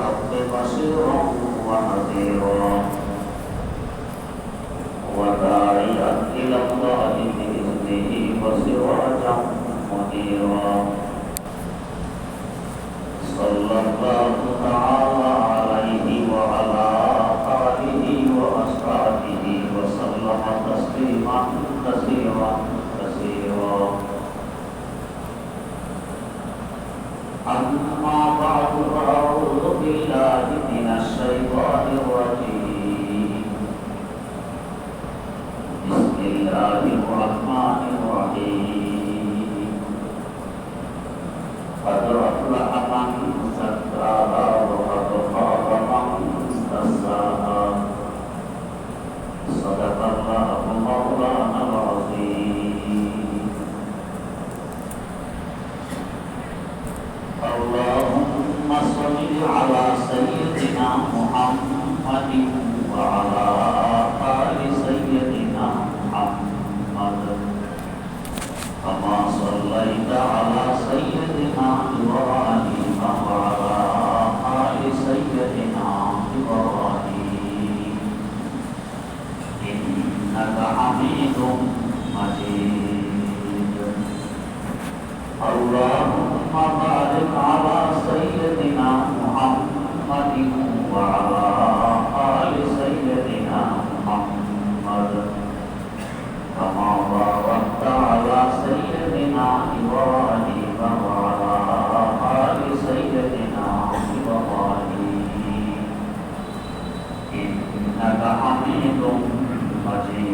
بالحق بشيرا ونذيرا وداعيا إلى الله بإذنه وسراجا منيرا صلى الله تعالى عليه وعلى آله وأصحابه وسلم تسليما كثيرا كثيرا أما بعد فأعوذ بالله من الشيطان الرجيم بسم الله الرحمن الرحيم قد أفلح من زكاها وقد خاب من دساها صدق الله مولانا العظيم اللهم صل على سيدنا محمد وعلى آل سيدنا محمد كما صليت على سيدنا إبراهيم وعلى آل سيدنا إبراهيم إنك حميد مجيد اللهم بارك على سيدنا محمد وعلى آل سيدنا محمد كما باركت على سيدنا إبراهيم وعلى آل سيدنا إبراهيم إنك حميد مجيد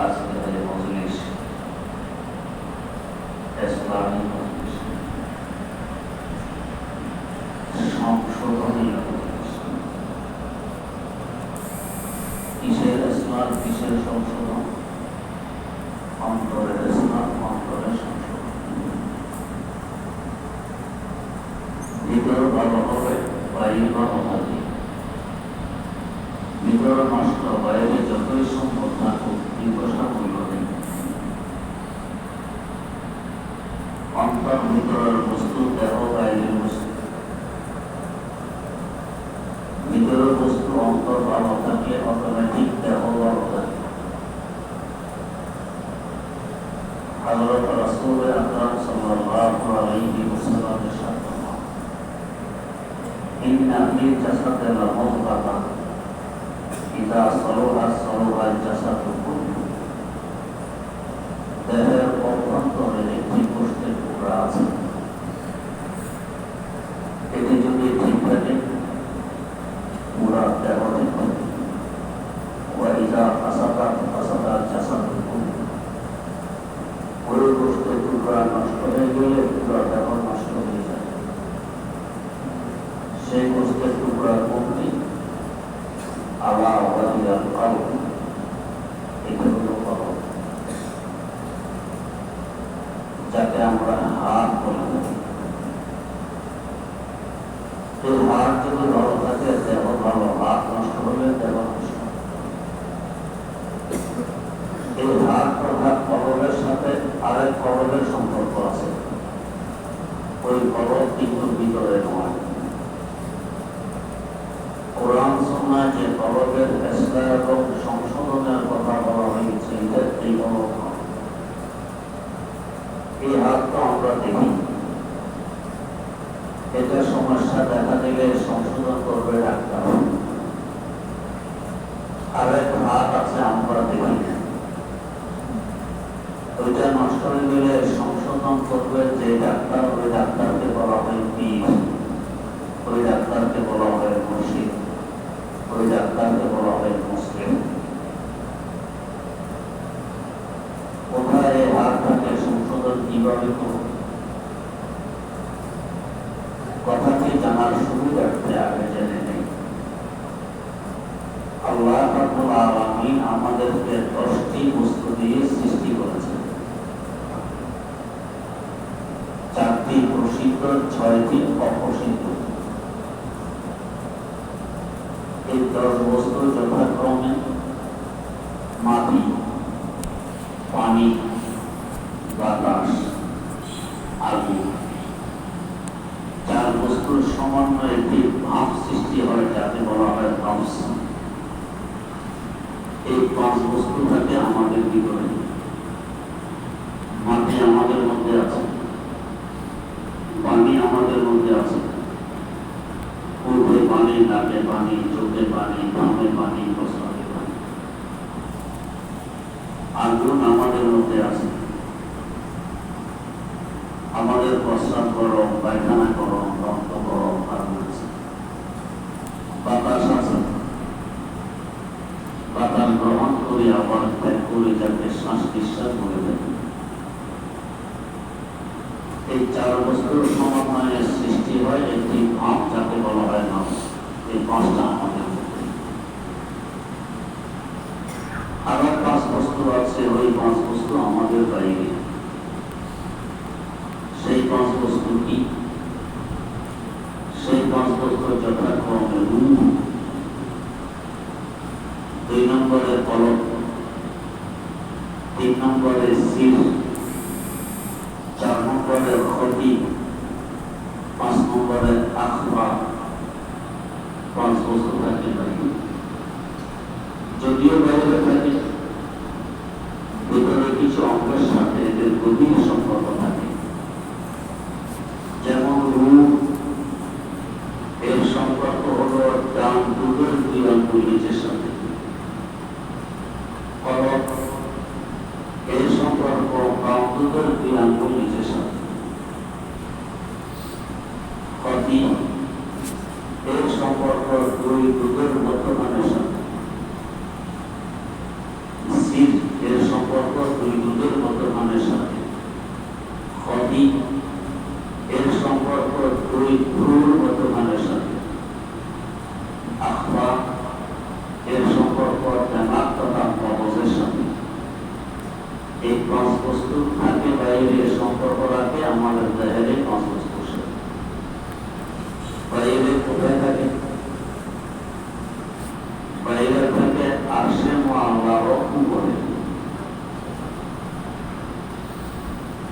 আজকের এই মজলিস ইসলামী মজলিস সংশোধনী মজলিস। কিসের ইসলাম, কিসের সংশোধন? অন্তরের ইসলাম, অন্তরের সংশোধন। ভিতর ভালো হবে, বাইরে ভালো হবে। ভিতর নষ্ট, বাইরে যতই সম্ভব থাকুক মূল্য নেই। অন্তর ভিতরের বস্তু, দেহ বাইরের বস্তু। ভিতরের বস্তু অন্তর ভালো থাকলে অটোমেটিক দেহ ভালো থাকে। হযরত রাসূল আকরাম সাল্লাল্লাহু আলাইহি ওয়াসাল্লামের সাথে ইন্না ফিল জাসাদি লামুদগাতান ইযা সালাহা সালাহাল জাসাদু কুল্লুহু। দেহের অভ্যন্তরে একটি গোশতের টুকরা আছে, এটি যদি ঠিক থাকে পুরা দেহ ঠিক থাকে। ওয়া ইযা ফাসাদাত ফাসাদাল জাসাদু কুল্লুহু। ওই গোশতের টুকরা নষ্ট হয়ে গেলে পুরা দেহ নষ্ট হয়ে যায়। সেই গোশতের টুকরা কোনটি? আলা ওয়াহিয়াল কলব, এটা হলো কলব, যাকে আমরা হাত বলে থাকি। এই হাত যদি ভালো থাকে দেহ ভালো, হাত নষ্ট হলে দেহ নষ্ট। এই হাত অর্থাৎ কলবের সাথে আরেক কলবের সম্পর্ক আছে। ওই কলব কিন্তু ভিতরে নয়। কোরআন সুন্নাহ যে কলবের ইসলাহ এবং সংশোধনের কথা বলা হয়েছে, এটা এই কলব নয়। এই হাত তো আমরা দেখি, এটা সমস্যা দেখা দিলে সংশোধন করবে ডাক্তার। আরেক হাত আছে আমরা দেখি না, ওইটা নষ্ট হয়ে গেলে সংশোধন করবে যে ডাক্তার, ওই ডাক্তারকে বলা হয় পীর, ওই ডাক্তারকে বলা হয় মুর্শিদ, ওই ডাক্তারকে বলা হয় মুসলিম। কোথায় হাতটাকে সংশোধন কিভাবে করব, কথাটি জানার সুবিধার্থে আগে জেনে নেই। আল্লাহ রাব্বুল আলামিন আমাদেরকে 10টি বস্তু দিয়ে সৃষ্টি করেছেন। 4টি প্রসিদ্ধ, 6টি অপ্রসিদ্ধ। এই 10 বস্তু যথাক্রমে মাটি, পানি, বাতাস, সমন্বয়ে একটি ভাব সৃষ্টি হয়, যাকে বলা হয় নফস। এই পাঁচ বস্তু থাকে আমাদের ভিতরে। মাটি আমাদের মধ্যে আছে, পানি আমাদের মধ্যে আছে, পূর্বে পানি, নাকে পানি, চোখে পানি, ঘামে পানি, প্রস্রাবে পানি। আগুন আমাদের মধ্যে আছে, আমাদের প্রস্রাব গরম, পায়খানা গরম, রক্ত গরম, আগুন আছে। বাতাস আছে, বাতাস গ্রহণ করে আবার ত্যাগ করে যাকে শ্বাস নিঃশ্বাস বলে দেয়। এই চার বস্তুর সমন্বয়ে সৃষ্টি হয় একটি ভাব, যাকে বলা হয় নফস। এই পাঁচটা আমাদের মধ্যে। আবার পাঁচ বস্তু আছে, ওই পাঁচ বস্তু আমাদের বাইরে। সেই পাঁচ বস্তু কি? সেই পাঁচ বস্তু যথাক্রমে রূহ, 2 নম্বরে কলব, 3 নম্বরে শির, 4 নম্বরে খতি, 5 নম্বরে আখবা। 5 বস্তু থাকে বাইরে। যদিও বাইরে থাকে, ভিতরে কিছু অঙ্গের সাথে এদের গভীর সম্পর্ক থাকে। যেমন রূহ, এর সম্পর্ক হলো ডান দুধের 2 আঙ্গুল নিচের সাথে। কলব, এর সম্পর্ক বাম দুধের 2 আঙ্গুল নিচের সাথে। খতি, এর সম্পর্ক 2 দুধের মধ্যখানের সাথে। শির, এর সম্পর্ক 2 দুধের মধ্যখানের সাথে। খতি, এর সম্পর্ক 2 ভ্রুর মধ্যখানের সাথে। আখবা, এর সম্পর্ক দিমাগ তথা মগজের সাথে। এই 5 বস্তু থাকে বাইরে, সম্পর্ক রাখে আমাদের দেহের 5 বস্তুর সাথে। বাইরে কোথায় থাকে? বাইরে থাকে আরশে মুআল্লাহর উপরে।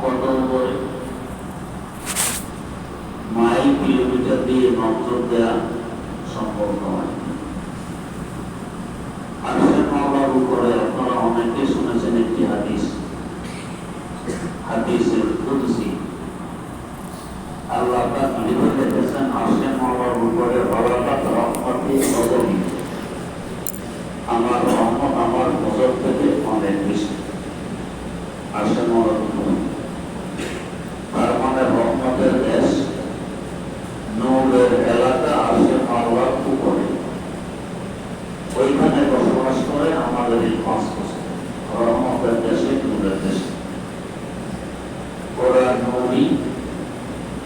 কত উপরে? মাইল কিলোমিটার দিয়ে নজর দেওয়া সম্ভব নয়। আরশে মুআল্লাহর উপরে আপনারা অনেকে শুনেছেন একটি হাদিস, হাদিসের কুদসি। আল্লাহ পাক লিখে রেখেছেন আরশে মুআল্লাহর উপরে বরকত রহমতি গজবি, আমার রহমত আমার গজব থেকে অনেক বেশি। আরশে মুআল্লাহর উপরে, তার মানে রহমতের দেশ, নূরের এলাকা আরশে মুআল্লাহর উপরে। ওইখানে বসবাস করে আমাদের এই 5 বস্তু, রহমতের দেশে, নূরের দেশে। ওরা নূরি,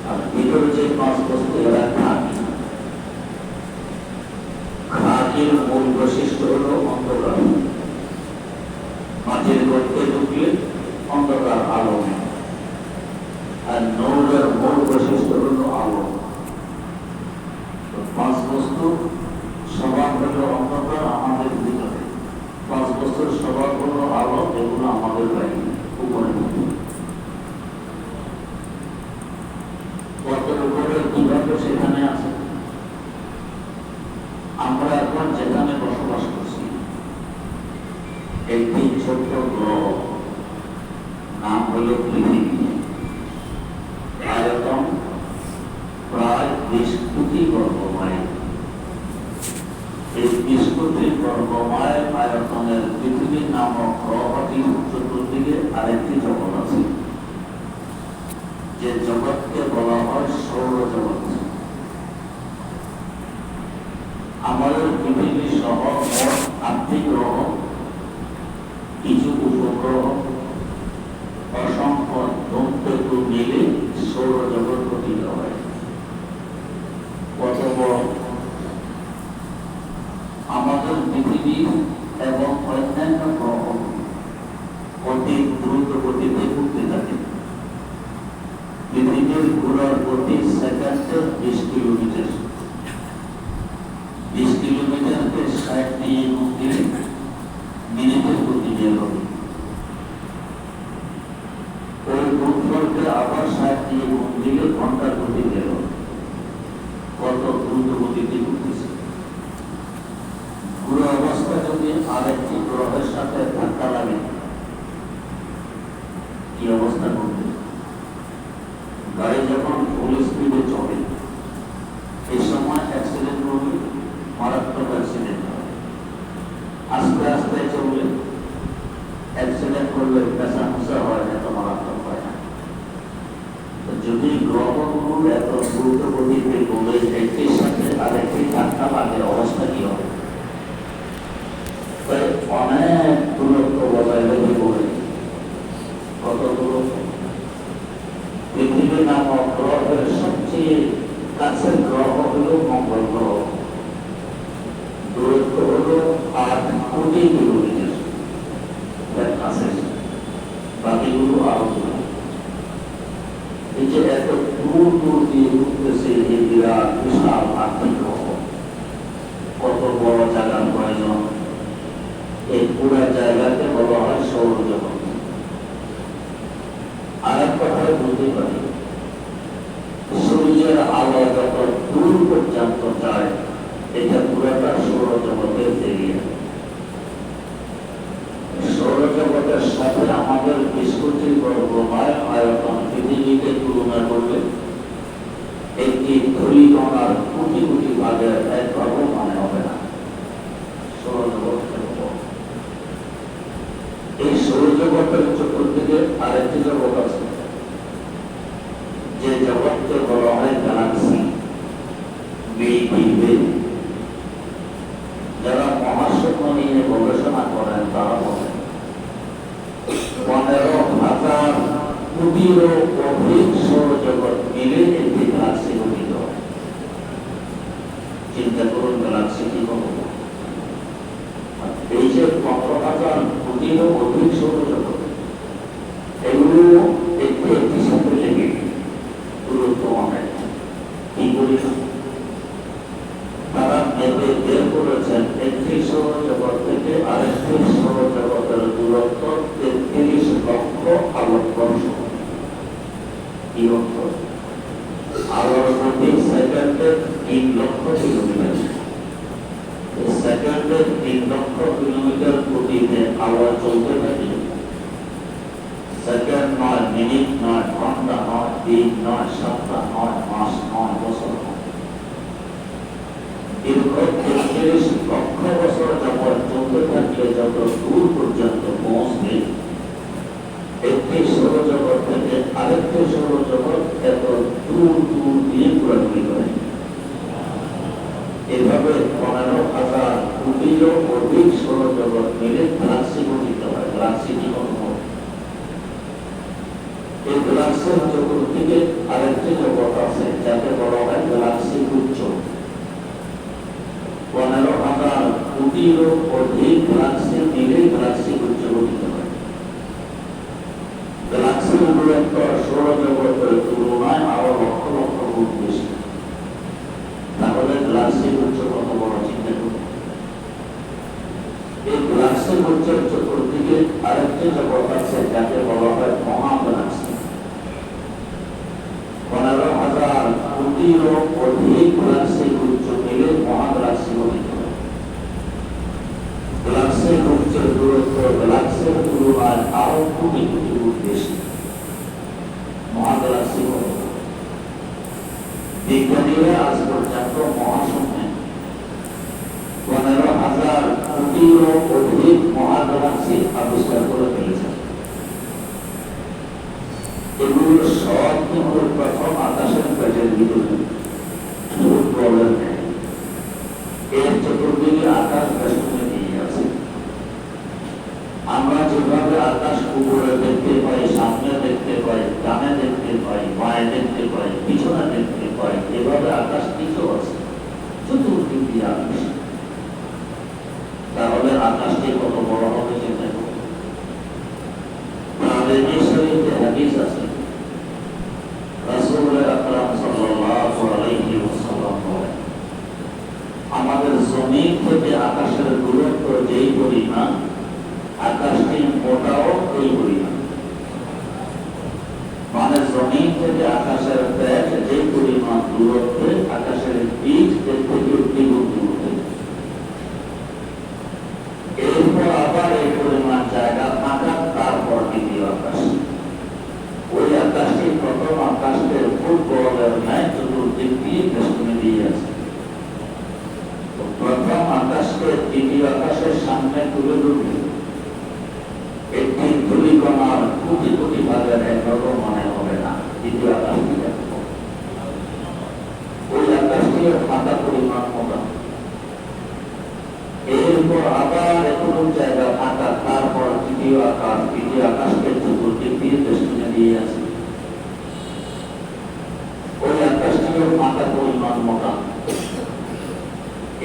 আর ভিতরে যে 5 বস্তু এরা খাকি। খাকির মূল বৈশিষ্ট্য হলো অন্ধকার। মাটির গর্তে ঢুকলে অন্ধকার, আলো নেই। আর নূরের মূল বৈশিষ্ট্য হলো আলো। 5 বস্তু স্বভাব হলো অন্ধকার আমাদের ভিতরে, 5 বস্তুর স্বভাব হলো আলো, এগুলো আমাদের বাইরে উপরে। কত উপরে কিভাবে সেখানে আছে? আমরা এখন যেখানে বসবাস করছি, একটি ছোট্ট গ্রহ, নাম হলো পৃথিবী। আয়তন প্রায় 20 কোটি বর্গমাইল। এই 20 কোটি বর্গমাইল আয়তনের পৃথিবী নামক গ্রহটির চতুর্দিকে আরেকটি জগৎ আছে, যে জগৎকে বলা হয় সৌরজগৎ। আমাদের পৃথিবী সহ মোট 8টি গ্রহ, কিছু উপগ্রহ, অসংখ্য ধূমকেতু মিলে সৌরজগৎ গঠিত হয়। কত বড়! আমাদের পৃথিবী এবং অন্যান্য গ্রহ অতি দ্রুত গতিতে ঘুরতে থাকে। পৃথিবীর ঘোরার গতি সেকেন্ডে 20 কিলোমিটার। 20 কিলোমিটারকে 60 দিয়ে গুণ দিলে মিনিটের গতি বের হবে। ওই গুণফলকে আবার 60 দিয়ে গুণ দিলে ঘন্টার গতি বের হবে। কত গতিতে ঘুরতেছে। পুরো অবস্থা যদি আরেকটি গ্রহের সাথে ধাক্কা লাগে কি অবস্থা ঘটবে? গাড়ি যখন ফুল স্পিডে চলে এই সময় অ্যাক্সিডেন্ট করবে, মারাত্মক অ্যাক্সিডেন্ট হয়। আস্তে আস্তে চললে অ্যাক্সিডেন্ট করলে পেশা মুসা হয়, এত মারাত্মক হয় না। যদি গ্রহগুলো এত দ্রুত গতিতে গড়ে একটির সাথে আরেকটি ধাক্কা লাগে অবস্থা কি হবে? অনেক দূরত্ব বজায় রেখে পড়ে। কত দূরত্ব? পৃথিবী নামক গ্রহের সবচেয়ে কাছের গ্রহ হল মঙ্গল গ্রহ। দূরত্ব হল 8 কোটি কিলোমিটার, কাছে। বাকিগুলো আরো দূর। এই যে এত দূর দূর দিয়ে ঘুরতেছে এই বিরাট বিশাল আর্থিক গ্রহ, কত বড় জায়গার প্রয়োজন। এই পুরা জায়গাকে বলা হয় সৌরজগৎ। আর এক কথায় বলতে পারি, সূর্যের আলো যত দূর পর্যন্ত যায় এটা পুরাটা সৌরজগতের এরিয়া। সৌরজগতের সাথে আমাদের 20 কোটি বর্গমাইল আয়তন পৃথিবীকে তুলনা করলে একটি ধূলিকণার কোটি কোটি ভাগের এক ভাগও মনে হবে না। সৌরজগৎ এই সৌরজগতের চতুর্দিকে আরেকটি জগৎ আছে, যে জগৎকে বলা হয় গ্যালাক্সি, মিল্কি ওয়ে। যারা মহাশূন্য নিয়ে গবেষণা করেন তারা বলেন 15,000 কোটিরও অধিক সৌরজগৎ মিলে একটি গ্যালাক্সি গঠিত হয়। চিন্তা করুন গ্যালাক্সি কি হবে। এই যে 15,000 কোটিরও অধিক সৌরজগৎ, এগুলো একটি একটি সাথে লেগে দূরত্ব অনেক। কি করি তারা মেপে বের করেছেন একটি সৌরজগৎ থেকে আরেকটি সৌরজগতের দূরত্ব 33 লক্ষ আলোকবর্ষ। কি অর্থ? আলোর গতি সেকেন্ডে 3 লক্ষ কিলোমিটার। সেকেন্ডে 3 লক্ষ কিলোমিটার গতিতে আলো চলতে থাকে। সেকেন্ড নয়, মিনিট নয়, ঘন্টা নয়, দিন নয়, সপ্তাহ নয়, মাস নয়, বছর নয়। দীর্ঘ 33 লক্ষ বছর যখন চলতে থাকলে যত দূর পর্যন্ত পৌঁছবে একটি সৌরজগৎ থেকে আরেকটি সৌরজগৎ এত দূর দূর দিয়ে ঘোরাঘুরি করে। এভাবে 15,000 কোটিরও অধিক সৌরজগৎ মিলে গ্যালাক্সি গঠিত হয়। গ্যালাক্সি কি গঠন? এই গ্যালাক্সির চতুর্দিকে আরেকটি জগৎ আছে যাকে বলা হয় গ্যালাক্সি গুচ্ছ। 15,000 কোটিরও অধিক গ্যালাক্সি মিলে গ্যালাক্সি গুচ্ছ গঠিত হয়। গ্যালাক্সির দূরত্ব সৌরজগতের তুলনায় আরো লক্ষ লক্ষ গুণ বেশি। তাহলে গ্যালাক্সি গুচ্ছ কত বড় চিন্তা করুন। এই গ্যালাক্সি গুচ্ছের চতুর্দিকে আরেকটি জগৎ আছে যাকে বলা হয় মহাগ্যালাক্সি। 15,000 কোটিরও অধিক গ্যালাক্সি গুচ্ছ মিলে মহাগ্যালাক্সি গঠিত হয়। গ্যালাক্সি গুচ্ছের দূরত্ব গ্যালাক্সির তুলনায় আরো কোটি কোটি গুণ বেশি। মহাগ্যালাক্সি বিজ্ঞানীরা আজ পর্যন্ত মহাশূন্যে 15,000 কোটিরও অধিক মহাগ্যালাক্সি আবিষ্কার করে ফেলেছেন। এগুলো সব কিন্তু প্রথম আকাশের পেটের ভিতরে ফুটবলের নেই। এর চতুর্দিকে আকাশ বেষ্টনে নিয়ে আছে। আমরা যেভাবে আকাশ উপরে দেখতে পাই, সামনে দেখতে পাই, ডানে দেখতে পাই, বাঁয়ে দেখতে পাই, পিছনে দেখতে পাই, এভাবে আকাশ নিচেও আছে, চতুর্দিক দিয়ে আকাশ। তাহলে আকাশটি কত বড় হবে চিন্তা করুন। তাহলে এই শরীরে হাদিস আছে, রাসূল আকরাম সাল্লাল্লাহু আলাইহি ওয়াসাল্লাম বলেন, আমাদের জমিন থেকে আকাশের দূরত্ব যেই পরিমাণ, আকাশটি মোটাও ওই পরিমাণ। মানে জমিন থেকে আকাশের বেগ যেই পরিমাণ দূরত্বে, আকাশের দিক দেখতে প্রথম আকাশকে ফুটবলের ন্যায় চতুর্দিক দিয়ে বেষ্টনী দিয়ে আছে। প্রথম আকাশকে দ্বিতীয় আকাশের সামনে তুলে ধরবে, একটি ধূলিকণার কোটি কোটি ভাগের একরকম মনে হবে না। দ্বিতীয় আকাশটি দেখব, ওই আকাশটির ফাঁকা পরিমাণ মতো, এরপর আবার কোনো জায়গা ফাঁকা, তারপর তৃতীয় আকাশকে চতুর্দিক দিয়ে বেষ্টনী দিয়ে আছে। ওই আকাশটিও ফাঁকা পরিমাণ মোটা।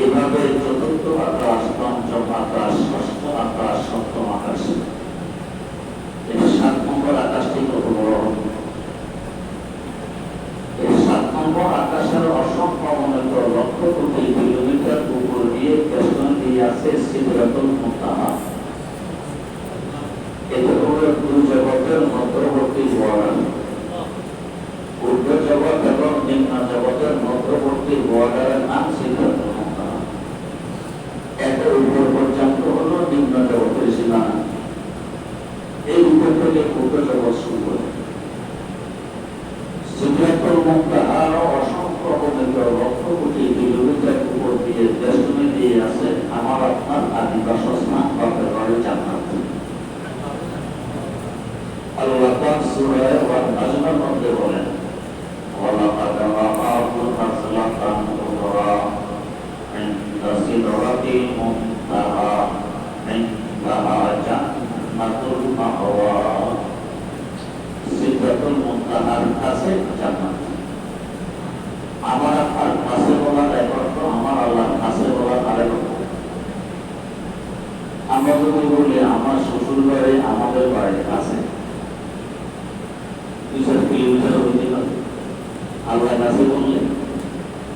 এভাবে চতুর্থ আকাশ, পঞ্চম আকাশ, ষষ্ঠ আকাশ, সপ্তম আকাশ, এই 7 নম্বর আকাশটি কত বড় হবে? এই 7 নম্বর আকাশের অসংখ্য অগণিত লক্ষ কোটি কিলোমিটার উপর দিয়ে বেষ্টনী দিয়ে আছে সিদরাতুল মুনতাহা। এটা হলো দুই জগতের মধ্যবর্তী বর্ডার। ঊর্ধ্ব জগৎ এবং নিম্ন জগতের মধ্যবর্তী বর্ডারের নাম সিদরাতুল মুনতাহা। এটা উপর পর্যন্ত হলো নিম্ন জগতের সীমানা। এই উপর থেকে ঊর্ধ্ব জগৎ শুরু করে সিদরাতুল মুনতাহার অসংখ্য অগণিত লক্ষ কোটি কিলোমিটার উপর দিয়ে বেষ্টনী দিয়ে আছে আমার আপনার আদি বাসস্থান বাপের বাড়ি জান্নাত। আল্লাহ পাক সূরা আন-নাজমের মধ্যে বলেন, ওয়ালাকাদ রাআহু নাযলাতান উখরা ইনদা সিদরাতিল মুনতাহা ইনদাহা জান্নাতুল মাওয়া। সিদরাতুল মুনতাহার কাছে জান্নাত। আমার আপনার কাছে বলার এক অর্থ, আমার আল্লাহর কাছে বলার আরেক অর্থ। আমরা যদি বলি আমার শ্বশুর বাড়ি আমাদের বাড়ির কাছে 200 কিলোমিটার হইতে পারে, আল্লাহর কাছে বললে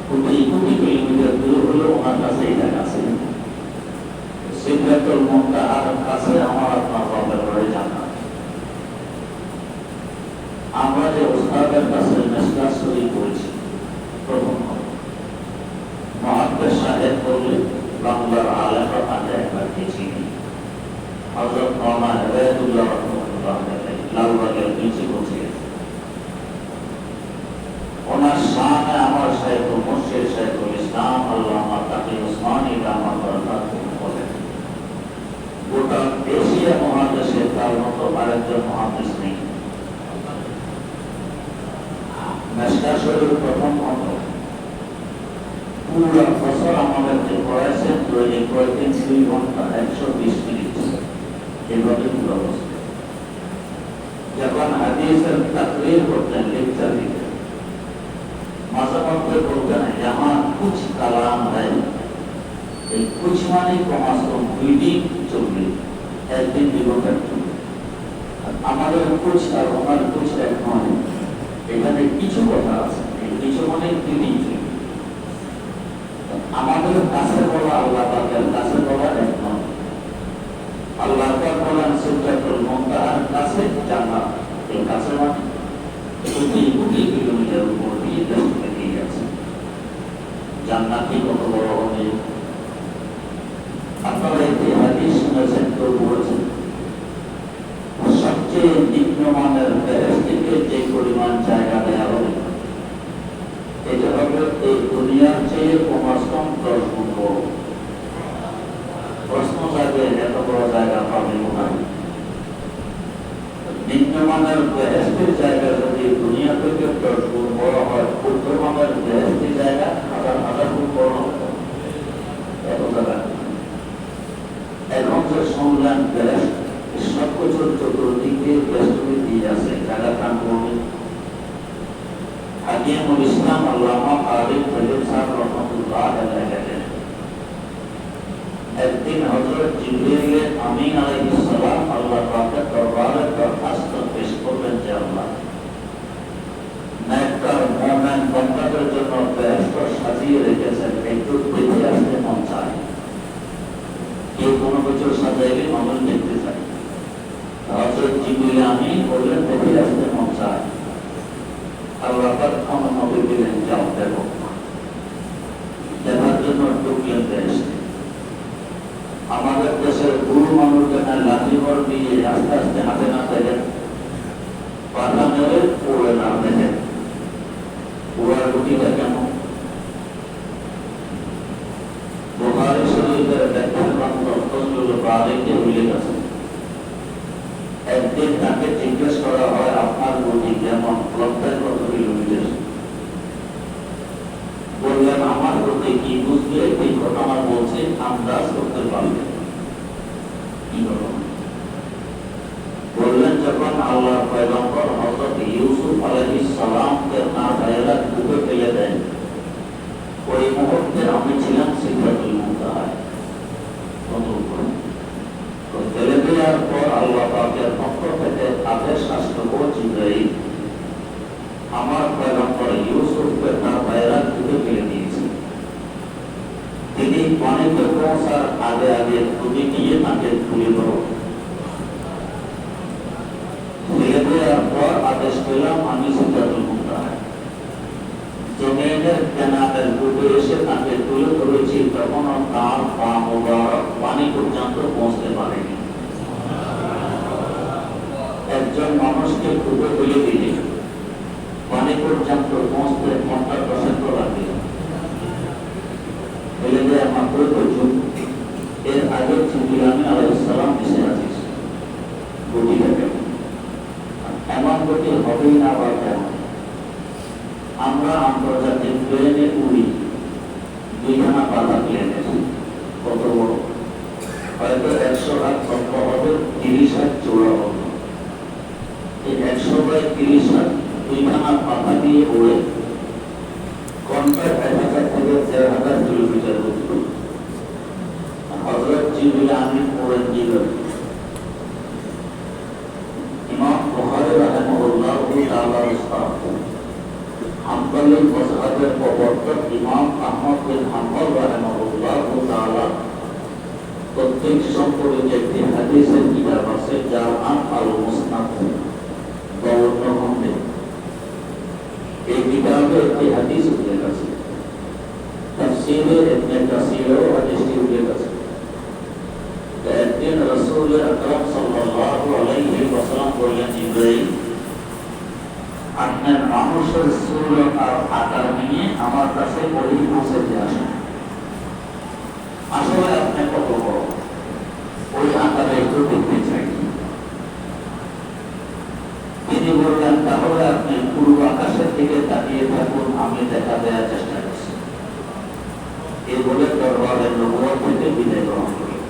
কোটি কোটি কিলোমিটার দূর হলেও ওনার কাছে এটা কাছে। সিদরাতুল মুনতাহার কাছে আমার আপনার বাপের বাড়ি জান্নাত। আমরা যে ওস্তাদের কাছে মেসকাত শরীফ পড়েছি, প্রথম মুহাদ্দিস সাহেব বললে বাংলার আলেমরা তাকে একবার গেছিলেন। হযরত মাওলানা হেদায়েতুল্লাহ রাহমাতুল্লাহ আলাইহি লালবাগের প্রিন্সিপাল ছিলেন। ওনার শানে আমার শাইখ মুর্শিদ শাইখুল ইসলাম আল্লামা তাকি উসমানী দামাত বরকাতুহু বলেন, গোটা এশিয়া মহাদেশে তার মতো আরেকজন মুহাদ্দিস নেই। মেসকাত শরীফ প্রথম খণ্ড পুরো বছর আমাদেরকে পড়াইছেন, দৈনিক কয়েকদিন 2 ঘন্টা 120 মিনিট, এভাবে পুরো বছর। যখন হাদিসের তাকরীর করতেন, লেকচার দিতেন, মাঝে মধ্যে বলতেন यहाँ कुछ कलाम है, এই कुछ মানে কমাস কম 2 দিন চলবে, একদিন বিগত চলবে। আমাদের कुछ আর ওনার कुछ এক নয়, এখানে কিছু কথা আছে, এই কিছু মানে 2 দিন চলবে। আমাদের কাছে বলা আল্লাহ পাকের কাছে বলা এক নয়। আল্লাহ পাক বলেন সিদরাতুল মুনতাহার কাছে জান্নাত। এই কাছে মানে কোটি কোটি কিলোমিটার উপর দিয়ে বেষ্টনী দিয়ে আছে। জান্নাত কত বড় হবে? আপনারা একটি হাদিস শুনেছেন, কেউ বলেছেন সবচেয়ে নিম্নমানের বেহেশতিকে যে পরিমাণ জায়গা দেওয়া হবে, এটা হবে এই দুনিয়ার চেয়ে কমাস কম 10 গুণ বড়। প্রশ্ন জাগে এত বড় জায়গা পাবে কোথায়? নিম্নমানের বেহেশতের জায়গা যদি দুনিয়া থেকে 10 গুণ বড় হয়, উচ্চমানের বেহেশতের জায়গা 1000 গুণ বড় হবে। এত জায়গা এখন যে শুনলেন বেহেশত সবকিছুর চতুর্দিকে বেষ্টনী দিয়ে আছে, জায়গা কান করবে। হাকিমুল ইসলাম আল্লামা আরিফ তৈয়ব সাহেব রহমাতুল্লাহ আলাইহি একদিন হযরত জিবরিল আমিন আলাইহিস সালাম আল্লাহ পাকের দরবারে দরখাস্ত পেশ করলেন যে আল্লাহ, নেককার মুমিন বান্দাদের জন্য বেহেশত সাজিয়ে রেখেছেন, একটু দেখে আসতে মন চায়। কেউ কোনো কিছু সাজাইলে মানুষ দেখতে চায়। হযরত জিবরিল আমিন বললেন দেখে আসতে মন চায়। আল্লাহ পাক অনুমতি দিলেন, যাও দেখো। দেখার জন্য ঢুকলেন বেহেশতে। আমাদের দেশের গুরু মানুষকে লাঠি ভর দিয়ে আস্তে আস্তে হাতে না দেখেন, পাতা মেরে পড়ে না গতিটা কেমন? বুখারী শরীফের ব্যাখ্যা গ্রন্থ ফজলুল বারীতে উল্লেখ আছে। একদিন তাকে জিজ্ঞেস করা হয়, আপনার গতি কেমন, ঘন্টায় কত কিলোমিটার? বললেন, আমার গতি কি বুঝবে, এই ঘটনা বলছে, আন্দাজ করতে পারবে। কি ঘটনা? বললেন, যখন আল্লাহ পয়গম্বর হযরত ইউসুফ আলাইহিস সালামকে তার ভাইয়েরা ডুবে ফেলে দেন, ওই মুহূর্তে আমি ছিলাম সিদরাতুল মুনতাহায়। ফেলে দেওয়ার পর আল্লাহ পাকের পক্ষ থেকে আদেশ আসলো, ও জিবরাইল, আমার পয়গম্বর ইউসুফকে তার ভাইয়েরা ডুবে ফেলে দিয়েছে। তিনি পানিতে পৌঁছার আগে আগে তুমি গিয়ে তাকে তুলে ধরো। ফেলে দেওয়ার পর আদেশ পেলাম আমি সিদরাতুল মুনতাহায়। জমিনের কেনারের ডুবে এসে তাকে তুলে ধরেছি, তখন তার পা মোবারক পানি পর্যন্ত পৌঁছতে পারেনি। একজন মানুষকে ডুবে ফেলে দিলে পানি পর্যন্ত পৌঁছতে ঘন্টা 10 লাগে। ফেলে দেওয়া মাত্র প্রচুর। এর আগে জিবরাইল আলাইহিস সালাম এসে আছিস। গতিটা কেমন? এমন গতি হবেই না বা কেমন? আমরা আন্তর্জাতিক প্লেনে উড়ি, 2খানা পাতা প্লেনের, কত বড়? হয়তো 100 হাত লম্বা হবে, 30 হাত চৌড়া হবে। এই 100 বাই 30 হাত 2খানা পাতা দিয়ে উড়ে ঘন্টায় 1000 থেকে 1000 কিলোমিটার গতি। হযরত জিবরাইল আমিন পড়েন কিভাবে? ইমাম বুখারী রাহিমাহুল্লাহ তাআলা উস্তাদ হাম্বলী মাযহাবের প্রবর্তক ইমাম আহমদ বিন হাম্বল রাহিমাহুল্লাহ তাআলা প্রত্যেক সম্পর্কে একটি হাদিসের কিতাব আছে, যার নাম আল মুসনাদ। এই কিতাবে একটি হাদিস উল্লেখ আছে। তাফসীরে ইবনে কাসীরেও হাদিসটি উল্লেখ আছে। একদিন রাসূল আকরাম সাল্লাল্লাহু আলাইহি ওয়াসাল্লাম বললেন, জিবরাইল, আপনার মানুষের সুরত আর আকার নিয়ে আমার কাছে ওহী পৌঁছাতে আসেন। আসলে আপনি কত বড়, ওই আকারে একটু দেখতে চাই। তিনি বললেন, তাহলে আপনি পূর্ব আকাশের দিকে তাকিয়ে থাকুন, আমি দেখা দেওয়ার চেষ্টা করছি। এই বলে দরবারের নবুয়ত থেকে বিদায় গ্রহণ করলেন।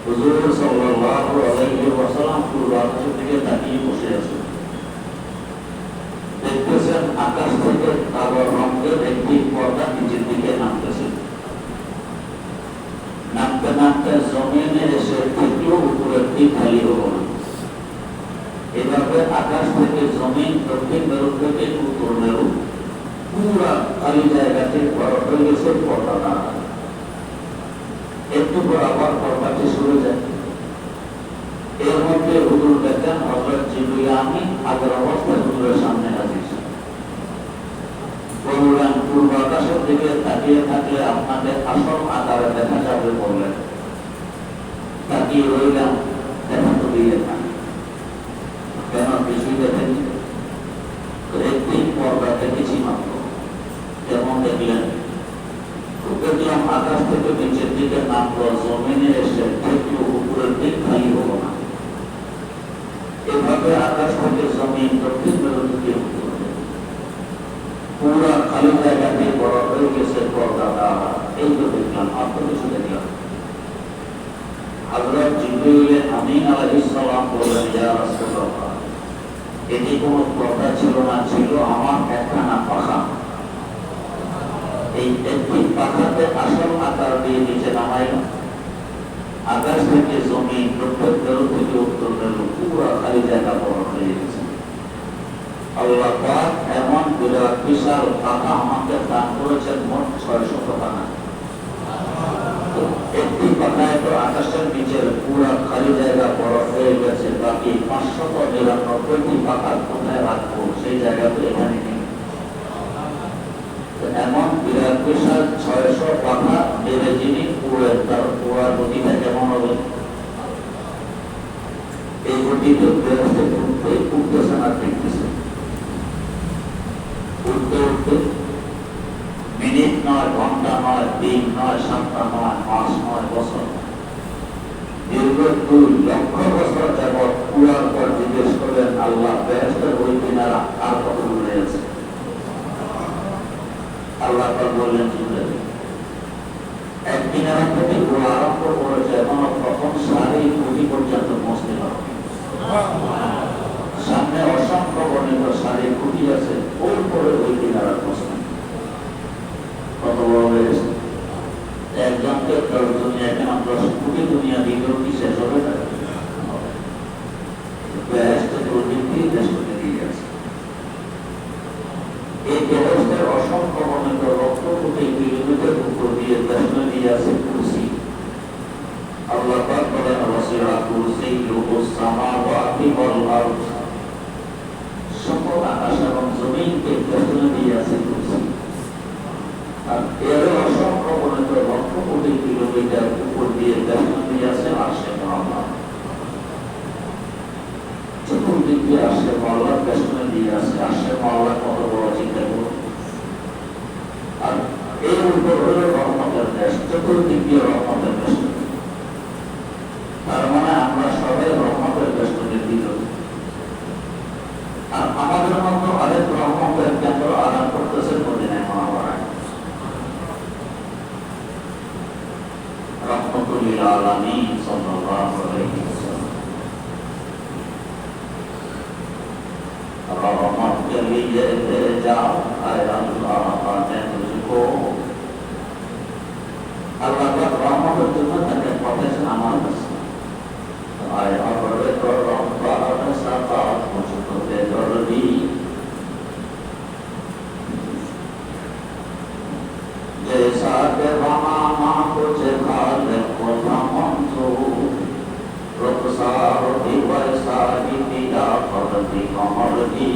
হুজুর সাল্লাল্লাহু আলাইহি ওয়াসাল্লাম পূর্ব আকাশের দিকে তাকিয়ে বসে আছেন। দেখতেছেন আকাশ থেকে কালো রঙের একটি পর্দা নিচের দিকে নামতেছে। নামতে নামতে জমিনে এসে থেকেও উপরের দিক খালি হলো না। এভাবে আকাশ থেকে জমিন, দক্ষিণ মেরু থেকে উত্তর মেরু, পুরা খালি জায়গাতে বরফ হয়ে গেছে পর্দা দ্বারা। একটু পর আবার পর্দাটি সরে যায়। এর মধ্যে হুজুর দেখেন হযরত জিবরাইল আমিন আগের অবস্থায় হুজুরের সামনে হাজির। বললেন, পূর্ব আকাশের দিকে তাকিয়ে থাকলে আপনাদের আসল আকারে দেখা যাবে। বললেন, তাকিয়ে রইলাম, দেখা তো দিলেন না কেন? কিছুই দেখেনি। একটি পর্দা দেখেছি মাত্র। কেমন দেখলেন? দেখলাম আকাশ থেকে নিচের দিকে নামলো, জমিনে এসে একটু উপরের দিক খালি হলো না। এভাবে আকাশ থেকে জমিন, দক্ষিণ মেরু থেকে উত্তর মেরু, পুরা খালি জায়গাতে বড় হয়ে গেছে পর্দা দ্বারা। এই তো দেখলাম, আর তো কিছু দেখলাম। হযরত জিবরাইল আমিন আলাইহিস সালাম বললেন, ইয়া রাসূলুল্লাহ, এটি কোনো পর্দা ছিল না, ছিল আমার একখানা পাখা। এই একটি পাখাতে আসল আকার দিয়ে নিচে নামাইলাম। আকাশ থেকে জমি, দক্ষিণ মেরু থেকে উত্তর মেরু, পুরা খালি জায়গা বড় হয়ে গেছে। আল্লাহ পাক এমন বিরাট বিশাল পাখা আমাকে দান করেছেন, মোট 600 পাখা। একটি পাখায় তো আকাশের নিচের পুরা খালি জায়গা বড় হয়ে গেছে, বাকি 599টি পাখা কোথায় রাখবো? সেই জায়গা তো এখানে নেই। এমন বিরাট বিশাল 600 পাখা বেড়ে যিনি পুরো তার পুরা গতিটা কেমন হবে? এই গতিতে বেরোতে উঠতেছে না, দেখতেছে। নয়, 7টা নয়, মাস নয়, বছর, দীর্ঘ 2 লক্ষ বছর যাবৎ পুরার পর জিজ্ঞেস করলেন আল্লাহ বেহেশতের ওই কিনারা আর কত দূরে আছে? আল্লাহ বললেন জিবরাইল, এক কিনারা থেকে ঘোরা আরম্ভ করেছে এখন প্রথম 3.5 কোটি পর্যন্ত পৌঁছতে পারবে। সামনে অসংখ্য বর্ণিত 3.5 কোটি আছে, ওর পরে ওই কিনারা পৌঁছতে কত বড় হয়েছে। একজনকে দুনিয়া কেন 10 কোটি দুনিয়া দিলেও কি শেষ হবে না? এই বেহেশতের অসংখ্য বর্ণিত লক্ষ কোটি কিলোমিটার উপর দিয়ে দেশে দিয়ে আছে কুরসি। আল্লাহ পাক বলেন ওয়াসিআ কুরসিয়্যুহু সামাওয়াতি ওয়াল আরদ, সকল আকাশ এবং জমিনকে দেশে দিয়ে আছে কুরসি। আর এর অসংখ্য বর্ণিত লক্ষ কোটি কিলোমিটার উপর দিয়ে দেশে দিয়ে আছে আরশে মুআল্লাহ। চতুর্দিক দিয়ে আরশে মুআল্লাহ দেশে দিয়ে আছে। আরশে মুআল্লাহ কত বড় চিন্তা করুন। আর এর উপর হলো রহমতের দেশ, চতুর্দিক দিয়ে রহমতের দেশ। তার মানে আমরা সবাই রহমতের দেশ থেকে দিল। আর আমাদের মতো আরেক রহমতের কেন্দ্র আদান করতেছে মদিনা মুনাওয়ারায়। রহমতুল লিল আলামিন সাল্লাল্লাহু আলাইহি ওয়াসাল্লাম। रहमत के लिए भेजा है अल्लाह ने तुझको। अल्लाह का रहमत तुझको तक पहुंचे हमारे पास आए और तो रब्बा ने सता मुझको दे जल्दी। जैसा के बनाना तुझे खाले को मंजू रुखसार भी वैसा ही दिया फर्जी कमर की।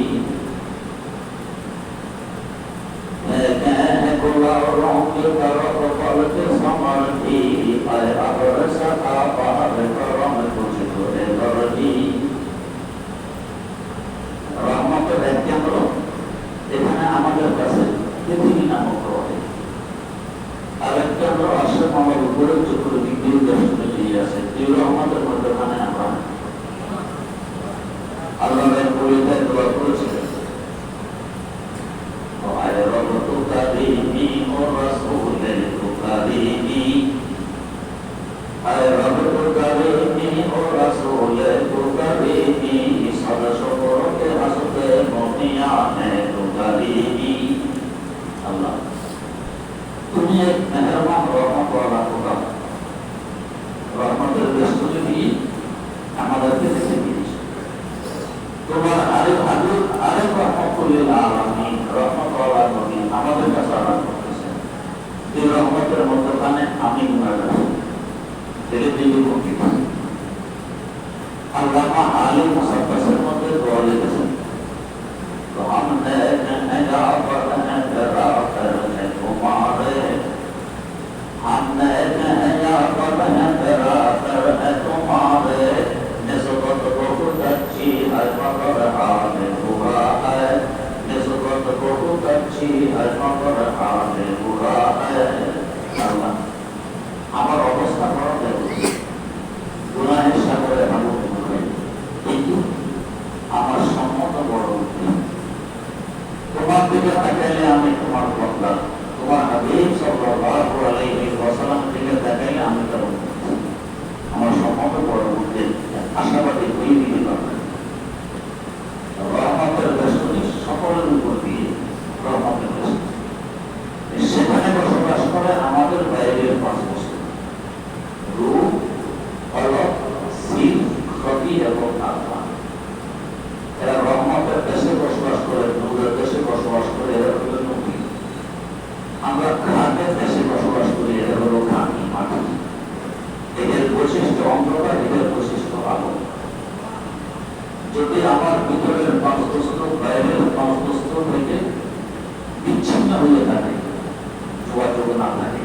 मैं गुलाबों की तरफ पल के समर की अगर सका बाहर करम तुझको दे दर्दी। রহমতের এক কেন্দ্র এখানে আমাদের কাছে পৃথিবী নামক গ্রহে, আর এক কেন্দ্র আসে আমার উপরে চতুর্দিক দিয়ে দর্শনে দিয়ে আছে। এই রহমতের মধ্যখানে আমরা আল্লাহের পরিচয় দোয়া করেছিলেন আল্লাহ তুমি এক মেহেরবান রহমতওয়ালা খোদা, রহমতের দৃষ্টি দিয়ে আমাদেরকে দেখে দিয়েছ। তোমার আরেক হাবিব আরেক রহমতুল লিল আলামিন রহমতওয়ালা নবী আমাদের কাছে আরাম করতেছেন। এই রহমতের মধ্যখানে আমি গুনাহগার ছেড়ে দিয়ে মুক্তি পাই। আল্লামা আলী মুসাফফাসের মধ্যে দোয়া লিখেছেন, তো हमने नया बदन तेरा करने तुम्हारे, हमने नया बदन तेरा करने तुम्हारे, निस्बत बहुत अच्छी है मगर हाल बुरा है, निस्बत बहुत अच्छी है मगर हाल बुरा है। আল্লাহ আমার অবস্থা বড় দেখুন, গুনাহের সাগরে ভালো কিন্তু আমার সম্মত বড় উঠে। তোমার দিকে তাকাইলে আমি তোমার বন্ধা, তোমার হাবিব সাল্লাল্লাহু আলাইহি ওয়াসাল্লাম দিকে তাকাইলে আমি তার উম্মত। আমার সম্মত বড় উঠে আশাবাদী হয়ে দিতে পারবেন। রহমতের বেষ্টনী সকলের উপর দিয়ে রহমতের বেষ্টনী, সেখানে বসবাস করে আমাদের বাইরের 5 বস্তু রূহ, কলব, সিল, খবি এবং আত্মা। এরা রহমতের দেশে বসবাস করে, নূরের দেশে বসবাস করে, এরা হলো নবী। আমরা খাদের দেশে বসবাস করি, এরা হলো খানি মাটি। এদের বৈশিষ্ট্য অন্ধকার, এদের বৈশিষ্ট্য আলো। যদি আমার ভিতরের 5 বস্তু বাইরের 5 বস্তু থেকে বিচ্ছিন্ন হয়ে থাকে, যোগাযোগ না থাকে,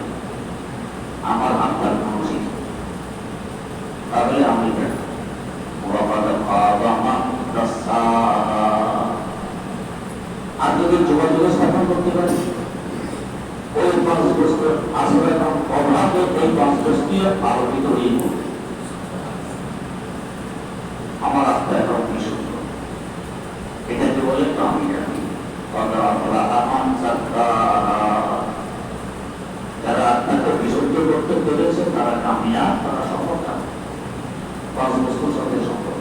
আমার আত্মার মানসিক, তাহলে আমি হলে কামিয়াবি। যারা আত্মাকে বিশুদ্ধ করতে পেরেছে তারা কামিয়াব, তারা সফলকাম। 5 বছর সাথে সম্পর্ক।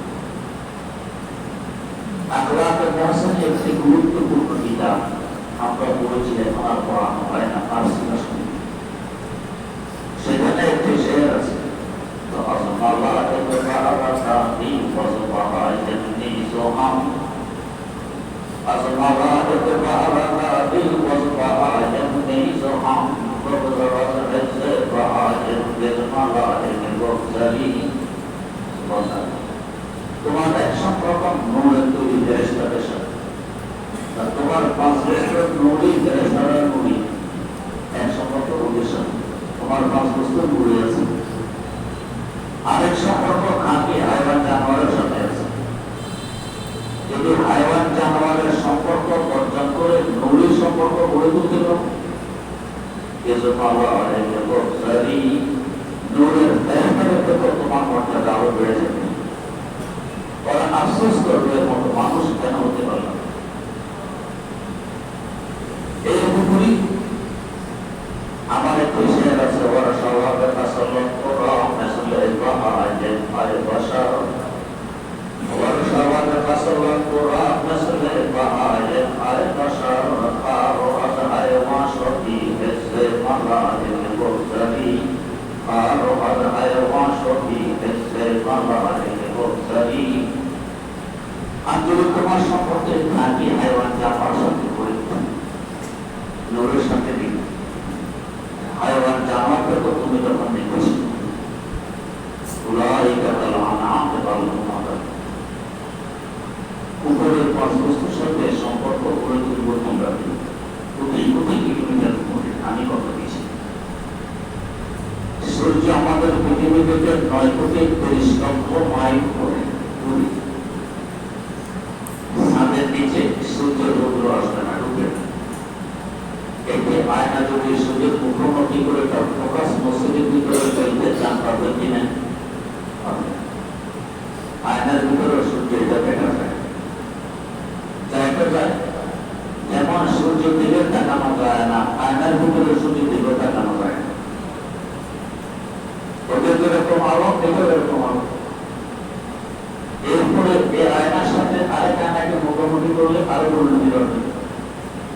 আখলাকে মুহসিন একটি গুরুত্বপূর্ণ কিতাব, আমরা পড়েছিলেন, আমার পড়ানো হয় না, ফার্সি ভাষায়। সেখানে একটি শের আছে, তো আল্লাহ তোমার এক সম্পর্ক নূরের তৈরি ফেরেশতাদের সাথে, তোমার 5 বছর নূরই ফেরেশতারা নূরই এক সম্পর্ক ওদের সাথে, তোমার 5 বছর নূরে আছে। আরেক সম্পর্ক খাঁটি হাইওয়ান জানোয়ারের সাথে আছে। যদি হাইওয়ান জানোয়ারের সম্পর্ক বর্জন করে নূরের সম্পর্ক গড়ে তুলতে পারো, এজন্য আল্লাহ নূরের ফেরেশতাদের প্রতি তোমার মর্যাদা আরো বেড়ে যাবে। ওরা আফসোস করবে এর মতো মানুষ কেন হতে পারল। এইরকমই আমার একটি শের আছে, ওরা স্বভাবে তোমার সম্পর্কে খাঁটি হাইওয়ান জানোয়ার সাথে করে নূরের সাথে দিন। হাইওয়ান জানোয়ারকে তো তুমি যখন দেখেছি, উপরের 5 বস্তুর সাথে সম্পর্ক করে তুলব তোমরা কোটি কোটি কিলোমিটার উপরে। আমি কত দিয়েছি, সূর্য আমাদের পৃথিবী থেকে 9 কোটি 30 লক্ষ মাইল উপরে। ছাদের নিচে সূর্যের রৌদ্র আসবে না, ঢুকে না। একটি আয়না যদি সূর্যের মুখোমুখি করে তার ফোকাস মসজিদের ভিতরে ফেলতে চান, পারবেন কিনা? আয়নার ভিতরে সূর্য এটা দেখা যায়, জায়গা যায়। যেমন সূর্যের দিকে তাকানো যায় না, আয়নার ভিতরে সূর্যের দিকে তাকানো যায় না। ওদের যেরকম আলো, এদের এরকম আলো। এরপরে এই আয়নার সাথে আরেক আয়নাকে মুখোমুখি করলে আরো উন্নতি হবে।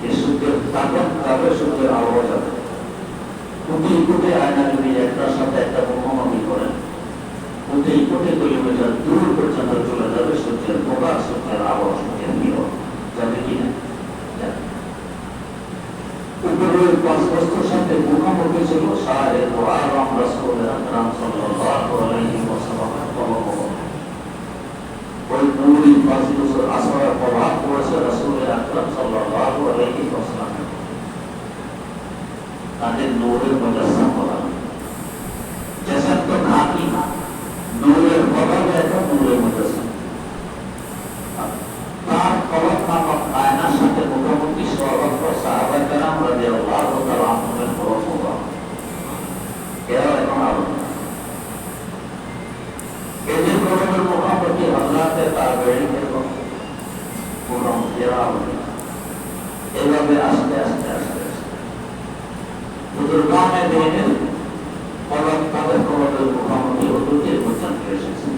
এই সূর্যের তাপন যাবে, সূর্যের আলো যাবে। কোটি কোটি আয়না যদি একটার সাথে একটা মুখোমুখি করেন, কোটি কোটি কিলোমিটার দূর পর্যন্ত চলে যাবে সূর্যের প্রকাশ, সূর্যের আলো, সূর্যের কিরণ যাবে কিনা? উপরের 5 বস্তুর সাথে মুখোমুখি ছিল শাহের আলম রাসূল আকরাম সাল্লাল্লাহু আলাইহি ওয়াসাল্লাম। ওই নূরি 5 বছর আসরের প্রভাব পড়েছে রাসূল আকরাম সাল্লাল্লাহু আলাইহি ওয়াসাল্লাম। তাদের নূরের মুজাসসাম বলা হয়। জাসাদ তো খাঁটি নূরের প্রভাবে একটা নূরের মুজাসসাম। তার কলম নামক আয়নার সাথে মুখোমুখি সর্বত্র সাহাবায়ে কেরাম রাদিয়াল্লাহু তাআলা আনহুদের পরোপকার। এরা এখন আলো এদের কলমের মুখোমুখি হযরতে তাবেঈনের কলম, এরা আলো। এভাবে আস্তে আস্তে আস্তে বুজুর্গানে দিনের কলম তাদের কলমের মুখোমুখি হুজুরদের পর্যন্ত এসেছে।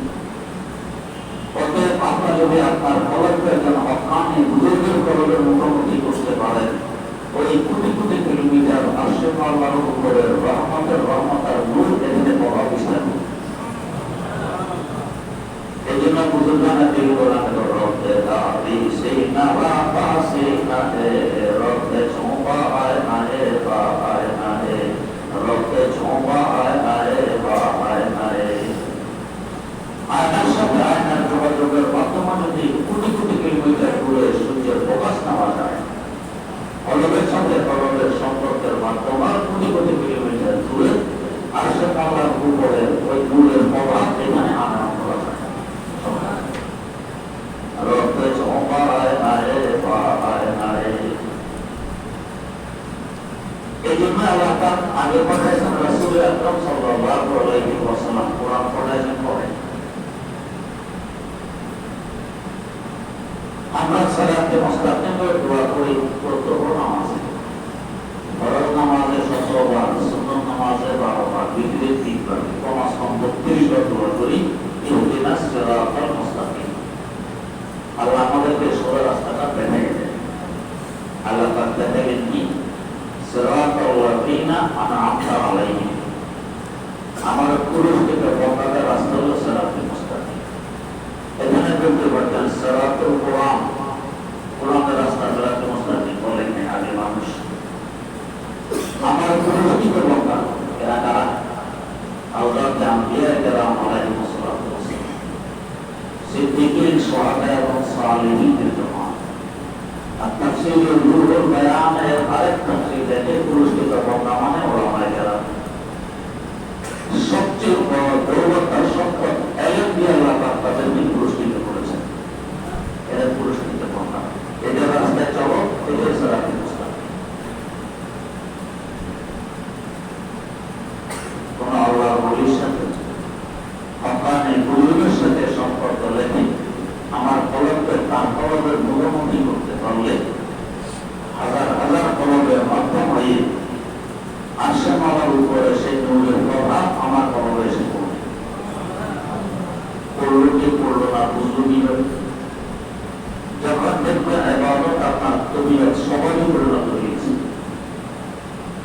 অতএব আপনারা যদি আপনার কলমকে একজন হক্কানি বুজুর্গের কলমের মুখোমুখি করতে পারেন, ওই কোটি কোটি কিলোমিটার আরশে আল্লাহর উপরে রহমতের রহমত আর নূর এখানে প্রভাব বিস্তার। এই জন্য বুজুর্গানে দিল কোরআনের রব্বে দাবি সে না বাবা সে না হে রব্বে ছোঁবা আয় না হে বা আয় না হে রব্বে ছোঁবা আয় না হে বা আয় না হে। আয়নার সাথে আয়নার যোগাযোগের মাধ্যমে যদি কোটি কোটি কিলোমিটার দূরে সূর্যের প্রকাশ নেওয়া যায়, কলমের সাথে কলমের সম্পর্কের মাধ্যমে কোটি কোটি কিলোমিটার দূরে আরশে আল্লাহর উপরে ওই নূরের প্রভাব এখানে আনা করা যায়। রব্বে ছোঁবা আয় না হে বা আয় না হে। এই জন্য আল্লাহ পাক আগে পাঠাইছেন রাসূল আকরাম সাল্লাল্লাহু আলাইহি ওয়াসাল্লাম, কোরআন পড়াইছেন পড়ে। আমরা সালাতে মুস্তাকিমের দোয়া করি প্রত্যহ নামাজে, ফরজ নামাজে 17 বার, সুন্নত নামাজে 12 বার, বিতরে 3 বার, কমাস কম 32 বার দোয়া করি ইহদিনাস সিরাতাল মুস্তাকিম। আল্লাহ আমাদেরকে সোজা রাস্তাটা দেখাই দেন। আল্লাহ পাক দেখাবেন কি? সিরাতাল লাযিনা আনআমতা আলাইহিম। আমার পুরুষকে বন্দাদের রাস্তা হলো সিরাতুল মুস্তাকিম। এখানে বলতে পারতেন সিরাতুল কোরআন, কোরআনের রাস্তা সিরাতুল মুস্তাকিম বলেন আগে মানুষ। আমার পুরুষকে বন্দা এরা কারা? আওলাদ আম্বিয়া কেরাম আলাইহিমুস সালাতু ওয়াস সালাম, সিদ্দিকিন, শুহাদা এবং সালিহিনের জামাত। আর তাফসীরুল রুহুল বায়ানের আরেক তাফসীর দেখে পুরুষকে বন্দা মানে ওলামায়ে কেরাম। সবচেয়ে বড় দৌলত আর সম্পদ এলেম দিয়ে আল্লাহ পাক তাদেরকে পুরস্কৃত করেছেন। এরা পুরস্কৃত বন্দা, এদের রাস্তায় চলো, এদের সিরাতুল মুস্তাকিম। কোন আল্লাহর ওলির সাথে হক্কানি বুজুর্গের সাথে সম্পর্ক রেখে আমার কলমকে তার কলমের মুখোমুখি করতে পারলে হাজার হাজার কলমের মাধ্যম হয়ে আরশে মালার উপরে সেই নূরের প্রভাব আমার কলমে এসে পড়বে। পড়লো কি পড়লো না বুঝলো কিভাবে? যখন দেখবে ইবাদত আপনার তবিয়ত সবারই পরিণত হয়েছে।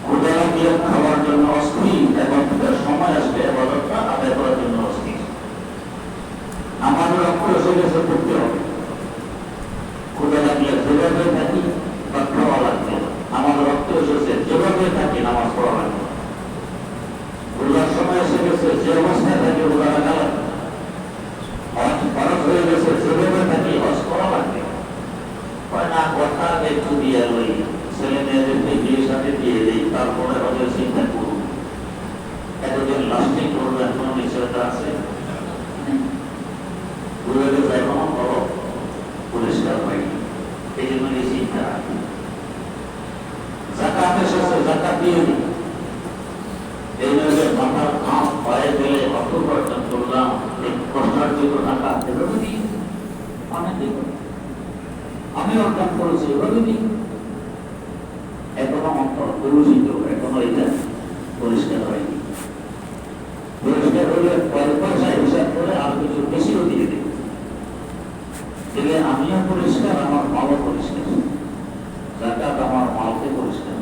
ক্ষুধা দিয়ে খাওয়ার জন্য অস্থির, এবং সময় আসবে ইবাদতটা আদায় করার জন্য অস্থির। আমাদের লক্ষ্য এসে গেছে করতে হবে। ক্ষুধা লাগলে যেভাবে থাকি বা খাওয়া লাগবে, আমাদের রক্ত এসেছে যেভাবে থাকি নামাজ পড়া লাগবে। রোজার সময় এসে গেছে যে অবস্থায় থাকি রোজা রাখা লাগবে। হজ ফরজ হয়ে গেছে যেভাবে থাকি হজ করা লাগবে। হয় না কথা একটু দিয়ে লই, ছেলে মেয়েদেরকে বিয়ে সাথে দিয়ে দিই, তারপরে হজের চিন্তা করুন। এতদিন লাস্টিং করবেন কোন নিশ্চয়তা আছে? ঘুরে গেছে এখনো বড় পরিষ্কার হয়নি, এই জন্য এই চিন্তা। যাকাত এসেছে, যাকাত দিয়ে দিই। এই নইলে মাথার ঘাম পায়ে দিলে অর্থ উপার্জন করলাম, এই কষ্টার্জিত টাকা এভাবে দিই, অনেকে আমি অর্জন করেছি এভাবে দিই। এখনো অন্তর কলুষিত, এখনো এটা পরিষ্কার হয়নি। পরিষ্কার হলে পয়সা হিসাব করে আর কিছু বেশিও দিয়ে দিই, দিলে আমিও পরিষ্কার, আমার মালও পরিষ্কার। যাকাত আমার মালকে পরিষ্কার।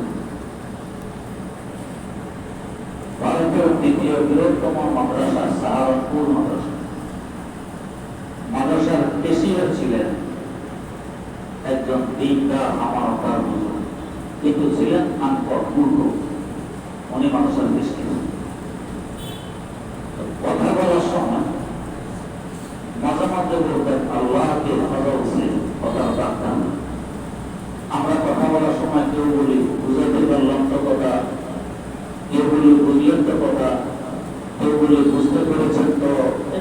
ভারতের দ্বিতীয় বৃহত্তম মাদ্রাসা সাহারানপুর মাদ্রাসা। মাদ্রাসার কেশিয়ার ছিলেন একজন দিনদার আমানতদার হুজুর, কিন্তু ছিলেন আনপড়, মূর্খ। উনি মানুষের দৃষ্টি কথা বলার সময় মাঝে মাঝে বলতেন আল্লাহকে ভালো উচিত, কথা রাখতাম। আমরা কথা বলার সময় কেউ বলি বুঝাতে পারলাম তো কথা, কেউ বলি বুঝলেন তো কথা, কেউ বলি বুঝতে পেরেছেন তো,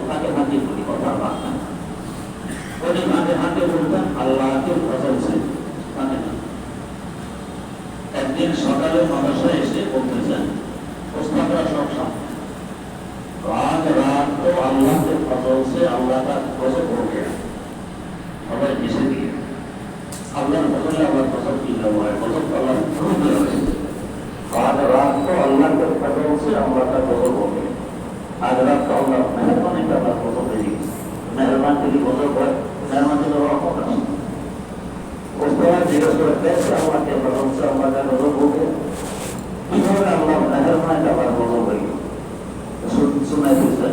তাকে হাতে বলি কথা রাখতাম। উনি হাতে হাতে বলতেন আল্লাহকে ভালো উচিত, মানে না। একদিন সকালে মাদ্রাসায় এসে বলতেছেন প্রস্তাবরা সব সামনে, রাত রাত তো আল্লাহ के फजल से अल्लाह का गजब हो गया। खबर किसे दी? अल्लाह फजल अल्लाह गजब की हुआ है, गजब अल्लाह क्यों दिया है? रात रात तो अल्लाह के फजल से अल्लाह का गजब हो गया। आज रात तो अल्लाह मेहरबानी का अल्लाह गजब है, मेहरबान के लिए गजब है, मेहरबानी का रखो ना। उसके बाद जिज्ञासा करते हैं अल्लाह के फजल से अल्लाह का गजब हो गया, किन्होंने अल्लाह मेहरबानी का अल्लाह गजब है सुनाई दिया।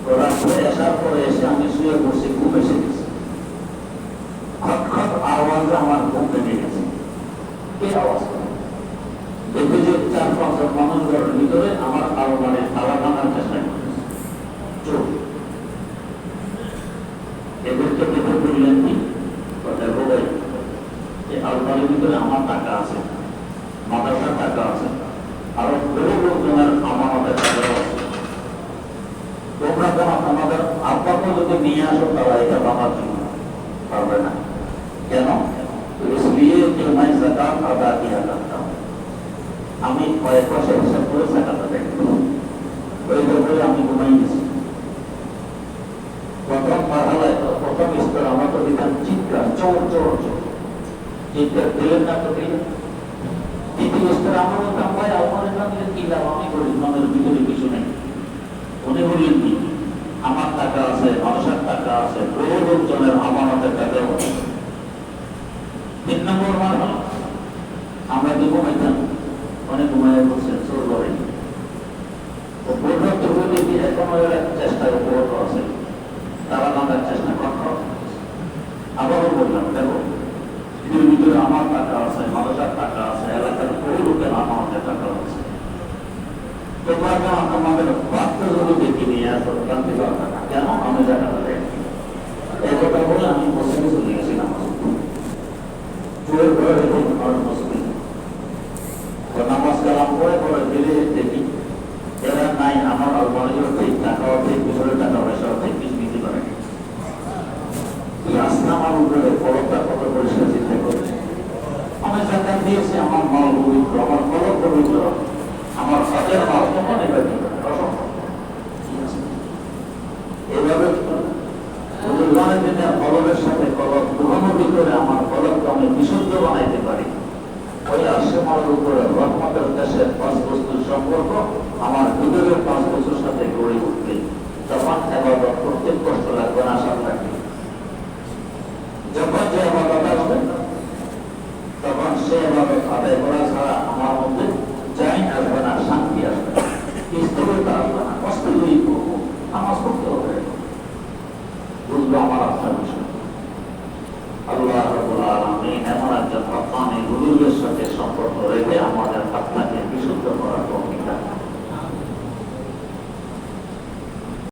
तो रास्ते ऐसा पर ऐसे हमें सुए बसे घूमे से खट खट आवाज हमारे घूम लगे क्या आवाज देखो जो 4-5 মানুষ ঘরের ভিতরে আমার আলমারির তালা ভাঙার চেষ্টা করছে চোর। এদেরকে দেখে বললেন কি দেখো ভাই, এই আলমারির ভিতরে আমার টাকা আছে, মাদ্রাসার টাকা আছে, আরো বহু লোকজনের আমানতের টাকা আছে। তোমরা যখন আমাদের আব্বাকে যদি নিয়ে আসো তারা এটা বাবার জন্য পারবে না। কেন? इसलिए कि मैं ज़कात अदा किया करता हूँ। আমি কয়েক মাসে হিসাব করে ज़कात আদায় করি। ওই ব্যাপারে আমি ঘুমাই গেছি। প্রথম পাহালায় প্রথম স্তর আমার তো বিধান চিত্ত চোর চোর চোর চিৎকার দিলেন না তো দিলেন। দ্বিতীয় স্তরে আমার বলতাম ভাই আমার না দিলে কি লাভ, আমি করি মনের ভিতরে কিছু নেই। উনি বললেন কি আমার টাকা আছে, মানুষের টাকা আছে, বহু জনের আমানতের টাকা। 3 নম্বর মান হল আমরা কি ঘুমাইতাম, অনেক ঘুমাইয়া বলছেন চোর করে এখনো চেষ্টার উপর আছে, তারা আমাদের চেষ্টা করতে। আবারও বললাম দেখো এর ভিতরে আমার টাকা আছে, মানুষের টাকা আছে, এলাকার বহু লোকের আমাদের টাকা আছে। তোমরা কেন আমাদের বাচ্চাগুলো দেখে নিয়ে আসো ক্রান্তি কেন আমি টাকা দেয় এই কথা বলে আমি মসজিদে চলে গেছিলাম। চুরের ঘরে রেখে মসজিদ নামাজ কালাম করে পরে ফিরে দেখি এরা নাই, আমার আলমারি অর্ধেক টাকা অর্ধেক, ভিতরে টাকা পয়সা অর্ধেক কিছু নিতে পারে। রাস্তা আমার উপরে ফলকটা কত পরিষ্কার চিন্তা করে আমি জাকাত দিয়েছি, আমার মাল পবিত্র, আমার ফলক পবিত্র, আমার সাথের মাল তখন এবার এভাবে ফলকের সাথে ফলক দুহানুভূতি করে আমার ফলককে আমি বিশুদ্ধ বানাইতে পারি। ওই আসে মালের উপরে রহমতের দেশের 5 বস্তুর সম্পর্ক আমার ভিতরের 5 বস্তুর সাথে গড়ে উঠবে, তখন এবাদত করতে কষ্ট লাগবে না, আশা থাকবে। যখন যে এবাদত আসবে তখন সে এবাদত আদায় করা ছাড়া আমার মধ্যে চাই আসবে না, শান্তি আসবে না, স্থিরতা আসবে না, কষ্ট তৈরি করবো, নামাজ করতে হবে, বুঝবো আমার আপনার বিষয়। আল্লাহ রাব্বুল আলামিন এমন একজন হক্কানি হুজুরের সাথে সম্পর্ক রেখে আমার